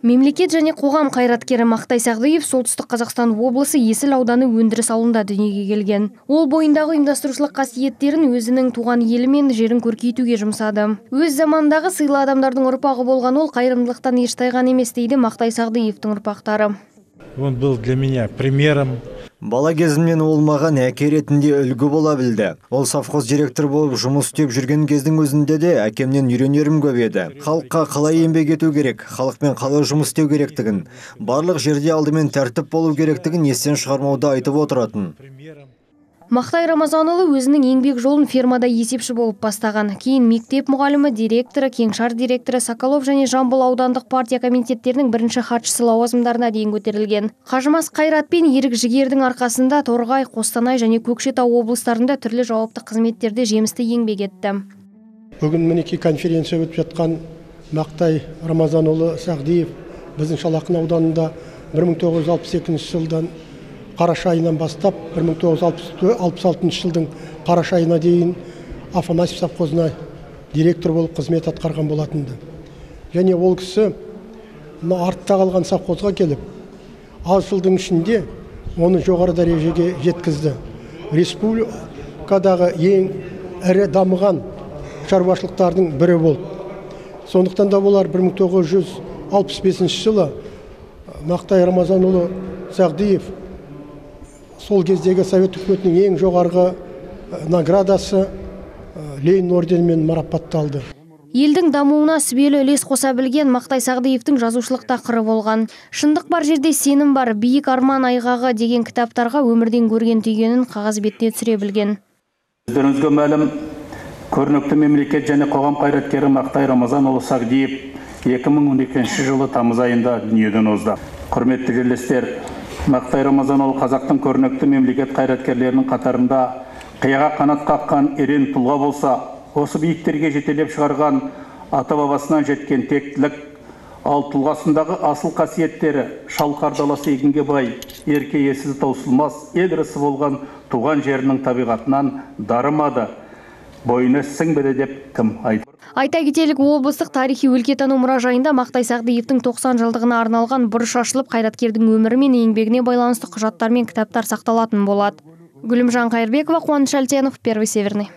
Мемлекет және қоғам қайраткері Мақтай Сағдиев солтүстік Қазақстан облысы Есіл ауданы өндіріс ауылында дүниеге келген. Ол бойындағы ұйымдастырушылық қасиеттерін өзінің туған елі мен жерін көркейтуге жұмсады. Өз замандағы сыйлы адамдардың ұрпағы болған ол қайырымдылықтан еш тайған емес дейді Мақтай Сағдиевтің ұрпақтары. Он был для меня примером. Бала кезімнен ол маған әке ретінде үлгі бола білді. Ол совхоз директор болып жұмыс істеп жүрген кездің өзінде де әкемнен үйренерім көп еді. Халыққа қалай еңбек ету керек, халықпен қалай жұмыс істеу керектігін, барлық жерде алдымен тәртіп болу керектігін естен шығармауды айтып отыратын. Мақтай Рамазанұлы өзінің еңбек жолын фермада есепші болып бастаған. Кейін мектеп мұғалімі, директоры, Кеңшар директоры, Соколов және Жамбыл аудандық партия комитеттерінің бірінші хатшысы лауазымдарына дейін көтерілген. Қажымас қайрат пен ерік жігердің арқасында Торғай, Қостанай және Көкшетау облыстарында түрлі жауапты қызметтерде жемісті еңбек етті. Бүгін мінекей конференция өтіп жатқан Мақтай Рамазанұлы Сағдиев біздің Шалақын ауданында 1962 жылдан қараша айынан бастап 1966 жылдың қараша айына дейін Афанасьев совхозына директор болып қызмет атқарған болатынды. Және ол кісі артта қалған совхозға келіп, аз жылдың ішінде оны жоғары дәрежеге жеткізді. Республикадағы ең ірі дамыған шаруашылықтардың бірі болды. Сондықтан да болар 1965 жылы Мақтай Рамазанұлы Сағдиев сол кездегі Совет үкіметінің ең жоғарғы наградасы Ленин орденімен марапатталды. Елдің дамуына сүбелі үлес қоса білген Мақтай Сағдиевтің жазушылық тақыры болған. Шындық бар жерде сенім бар, биік арман айғағы деген кітаптарға өмірден көрген түйгенін қағаз бетіне түсіре білген. Өздеріңізге мәлім, көрнекті мемлекет және қоғам қайраткері Мақтай Рамазанұлы Сағдиев 2012 жылы тамыз айында дүниеден озды. Құрметті жерлестер, Мақтай Рамазанұлы қазақтың көрнекті мемлекет қайраткерлерінің қатарында қияға қанат қаққан ерен тұлға болса, осы биіктерге жетелеп шығарған ата-бабасынан жеткен тектілік, ал тұлғасындағы асыл қасиеттері шалқар даласы егінге бай, ерке есіз таусылмас ел ырысы болған туған жерінің табиғатынан дарымады, бойына сіңбеді деп кім айтты? Айта кетелік, облыстық тарихи өлкетану мұражайында Мақтай Сағдиевтің 90 жылдығына арналған бұрыш ашылып, қайраткердің өмірі мен еңбегіне байланысты құжаттар мен кітаптар сақталатын болады. Гүлімжан Қайырбекова, Қуаныш Әлтенов, Первый Северный.